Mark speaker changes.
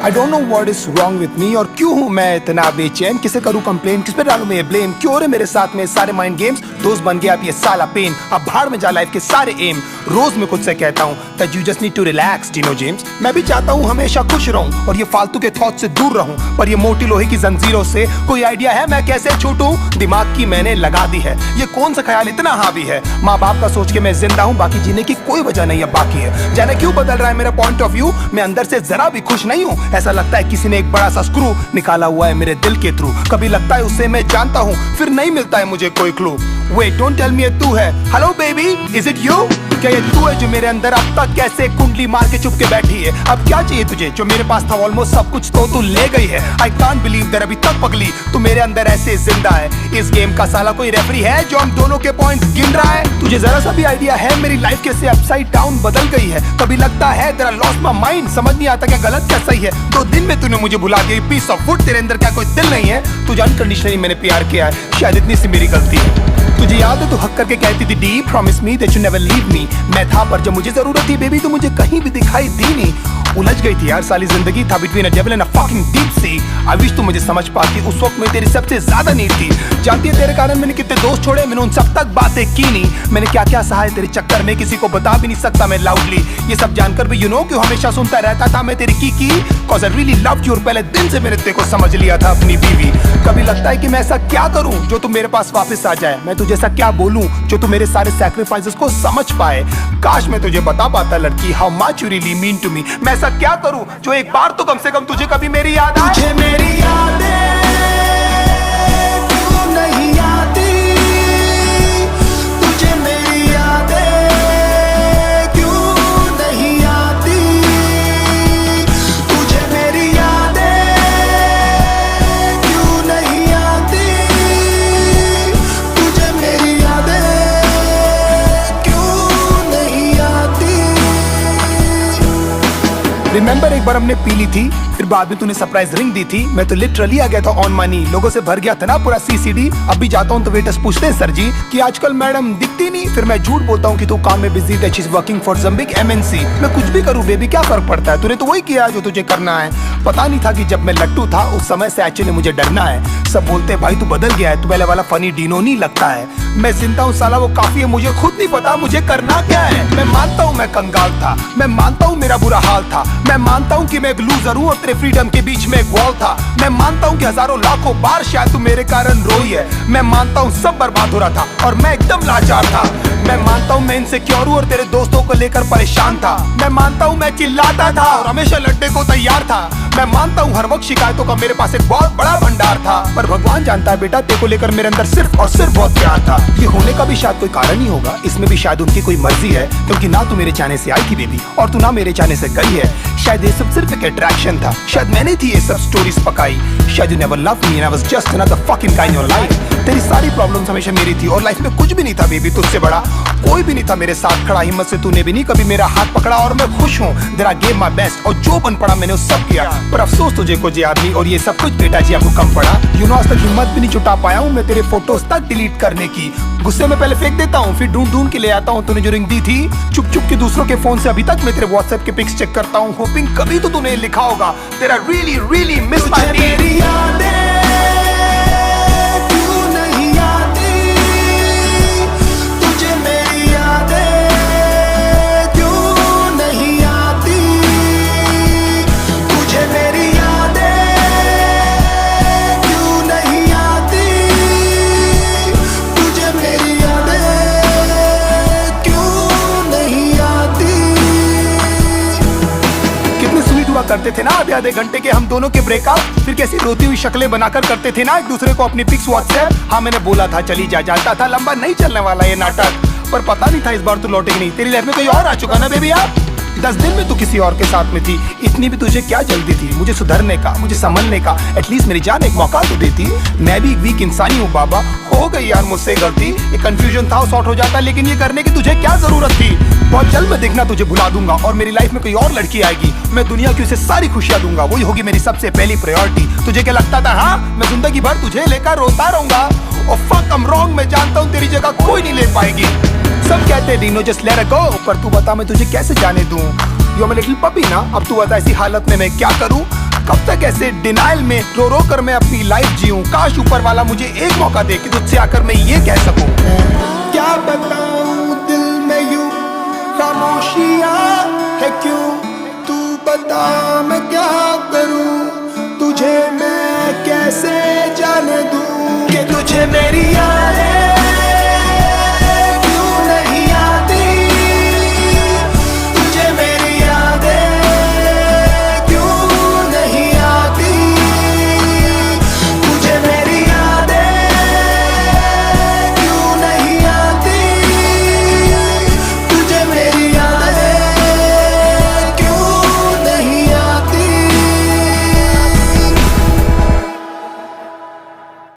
Speaker 1: I don't know what is wrong with me और क्यों हूँ मैं इतना बेचैन, किसे करूँ कंप्लेन, किस पे डालूं मैं ये ब्लेम, क्यों हो रहे मेरे साथ में सारे माइंड गेम्स, दोस्त बन गया अब ये साला पेन, अब भाड़ में जा लाइफ के सारे एम। रोज मैं खुद से कहता हूँ that you just need to relax, Dino James। मैं भी चाहता हूँ हमेशा खुश रहूं और ये फालतू के थॉट से दूर रहूं, पर ये मोटी लोहे की जंजीरों से कोई आइडिया है मैं कैसे छूटूं? दिमाग की मैंने लगा दी है, ये कौन सा ख्याल इतना हावी है? माँ बाप का सोच के मैं जिंदा हूँ, बाकी जीने की कोई वजह नहीं है बाकी है। जाने क्यों बदल रहा है मेरा पॉइंट ऑफ व्यू, मैं अंदर से जरा भी खुश नहीं हूँ। ऐसा लगता है किसी ने एक बड़ा सा स्क्रू निकाला हुआ है मेरे दिल के थ्रू। कभी लगता है उसे मैं जानता हूँ, फिर नहीं मिलता है मुझे कोई clue. Wait don't tell me ये तू है, hello baby is it you? क्या ये तू है जो मेरे अंदर अब तक कैसे कुंडली मार के चुप के बैठी है? अब क्या चाहिए तुझे? जो मेरे पास था ऑलमोस्ट सब कुछ तो तू ले गई है। आई कांट बिलीव दैट अभी तक पगली तू मेरे अंदर ऐसे जिंदा है। इस गेम का साला कोई रेफरी है जो हम दोनों के पॉइंट गिन रहा है? तुझे जरा सा भी आइडिया है मेरी लाइफ कैसे अपसाइड डाउन बदल गई है? कभी लगता है तेरा लॉस्ट माय माइंड, समझ नहीं आता क्या गलत क्या सही है। 2 दिन में तूने मुझे भुला दिया, पीस ऑफ वुड, तेरे अंदर क्या कोई दिल नहीं है? तुझे अनकंडीशनली मैंने प्यार किया है, शायद इतनी सी मेरी गलती है। तुझे याद है तू हक करके कहती थी D promise me that you never leave me. मैं था पर जब मुझे जरूरत थी बेबी तो मुझे कहीं भी दिखाई दी नहीं। उलझ गई थी यार साली जिंदगी, था between a devil and a fucking deep sea. I wish तू मुझे समझ पाती, उस वक्त में तेरी सबसे ज्यादा नीड थी। जानती है तेरे कारण मैंने कितने दोस्त छोड़े, मैंने उन सब तक बातें की नहीं। मैंने क्या क्या सहा है तेरे चक्कर में, किसी को बता भी नहीं सकता मैं लाउडली। ये सब जानकर भी यू नो क्यों हमेशा सुनता रहता था मैं तेरी की cause I really loved you. और पहले दिन से मैंने तेरे को समझ लिया था अपनी बीवी। कभी लगता है कि मैं ऐसा क्या करूं जो तू मेरे पास वापस आ जाए, मैं तुझे ऐसा क्या बोलूं जो तू मेरे सारे सैक्रिफाइसेस को समझ पाए। काश मैं तुझे बता पाता लड़की how much you really mean to me. मैं ऐसा क्या करूं जो एक बार तो कम से कम तुझे कभी मेरी याद आए। तुझे मेरी यादें क्यों नहीं आती, तुझे मेरी यादें क्यों नहीं आती, तुझे मेरी यादें क्यों नहीं आती, तुझे मेरी यादें क्यों नहीं आती। रिमेंबर एक बार हमने पी ली थी, फिर बाद में तूने सरप्राइज रिंग दी थी। मैं तो लिटरली आ गया था ऑन मनी, लोगों से भर गया था ना पूरा सीसीडी। अब भी जाता हूँ तो वेटर्स पूछते हैं सर जी कि आजकल मैडम दिखती नहीं, फिर मैं झूठ बोलता हूँ कि तू काम में busy that she is working for some big MNC. मैं कुछ भी करूँ बेबी क्या फर्क पड़ता है, तूने तो वही किया जो तुझे करना है। पता नहीं था कि जब मैं लट्टू था उस समय से एक्चुअली मुझे डरना है। सब बोलते भाई तू बदल गया है, तू पहले वाला फनी डीनो नहीं लगता है। मैं जिंदा हूँ साला वो काफी है, मुझे खुद नहीं पता मुझे करना क्या है। मैं मानता हूँ मैं कंगाल था, मैं मानता हूँ मेरा बुरा हाल था, मैं मानता हूँ कि मैं एक लूजर हूँ और तेरे फ्रीडम के बीच में एक वॉल था। मैं मानता हूँ कि हजारों लाखों बार शायद तू मेरे कारण रोई है। मैं मानता हूँ सब बर्बाद हो रहा था और मैं एकदम लाचार था। मैं मानता हूँ मैं इनसिक्योर हूँ और तेरे दोस्तों को लेकर परेशान था। मैं मानता हूँ मैं चिल्लाता था और हमेशा लड़ने को तैयार था। मैं मानता हूँ हर वक्त शिकायतों का मेरे पास एक बहुत बड़ा भंडार था, पर भगवान जानता है बेटा तेरे को लेकर मेरे अंदर सिर्फ और सिर्फ बहुत प्यार था। ये होने का भी शायद कोई कारण ही होगा, इसमें भी शायद उनकी कोई मर्जी है, क्योंकि ना तू मेरे चाहने से आई थी बेबी और तू ना मेरे चाहने से गई है। शायद ये सब सिर्फ एक अट्रैक्शन था, शायद मैंने थी ये सब स्टोरीज पकाई। शायद you never loved me and I was just another fucking guy in your life. तेरी सारी प्रॉब्लम्स हमेशा मेरी थी और लाइफ में कुछ भी नहीं था बेबी तुझसे बड़ा। कोई भी नहीं था मेरे साथ खड़ा, हिम्मत से तूने भी नहीं कभी मेरा हाथ पकड़ा और मैं खुश हूँ। There I gave my best और जो बन पड़ा मैंने उस सब किया, पर अफसोस तुझे कुछ याद नहीं और ये सब कुछ बेटा जी आपको कम पड़ा। यू नो आज तक हिम्मत भी नहीं जुटा पाया हूँ मैं तेरे फोटोज तक डिलीट करने की। गुस्से में पहले फेंक देता हूँ फिर ढूंढ ढूंढ के ले आता हूँ। तूने जो रिंग दी थी चुप चुप के दूसरों के फोन से अभी तक मैं तेरे व्हाट्सएप के पिक्स चेक करता हूँ, होपिंग कभी तो तूने लिखा होगा तेरा रियली रियली मिस माय मेरी यादें क्यों नहीं आती, तुझे मेरी यादें क्यों नहीं आती, तुझे मेरी यादें क्यों नहीं आती, तुझे मेरी यादें क्यों नहीं आती। कितने स्वीट हुआ करते थे ना आधे घंटे के हम दोनों के ब्रेकअप, फिर कैसी रोती हुई शक्लें बनाकर करते थे ना एक दूसरे को अपनी पिक्स व्हाट्सएप। हाँ मैंने बोला था चली जा, जानता था लंबा नहीं चलने वाला ये नाटक, पर पता नहीं था इस बार तू लौटेगी नहीं। तेरी लाइफ में कोई और आ चुका ना बेबी। आप 10 दिन में तू किसी और के साथ में थी, इतनी भी तुझे क्या जल्दी थी मुझे सुधरने का, मुझे संभलने का? एटलीस्ट मेरी जान एक मौका तो देती। मैं भी एक वीक इंसान ही हूँ बाबा, हो गई यार मुझसे गलती। एक कंफ्यूजन था सॉर्ट हो जाता, लेकिन ये करने की तुझे क्या जरूरत थी? बहुत जल्द मैं देखना तुझे भुला दूंगा और मेरी लाइफ में कोई और लड़की आएगी, मैं दुनिया की उसे सारी खुशियां दूंगा, वही होगी मेरी सबसे पहली प्रायोरिटी। तुझे क्या लगता था हाँ मैं जिंदगी भर तुझे लेकर रोता रहूंगा? और फक I'm wrong, मैं जानता हूँ तेरी जगह कोई नहीं ले पाएगी। सब कहते हैं Dino just let it go, पर तू बता मैं तुझे कैसे जाने दूं? You are my little puppy ना, अब तू बता ऐसी हालत में मैं क्या करूं? कब तक ऐसे डिनाइल में रो रो कर मैं अपनी लाइफ जीऊं। काश ऊपर वाला मुझे एक मौका दे कि तुझसे आकर मैं ये कह सकूं। क्या बताऊं दिल में यूं खामोशियां है क्यों, तू बता मैं क्या करूं, तुझे मैं कैसे जाने दूं कि तुझे मेरी याद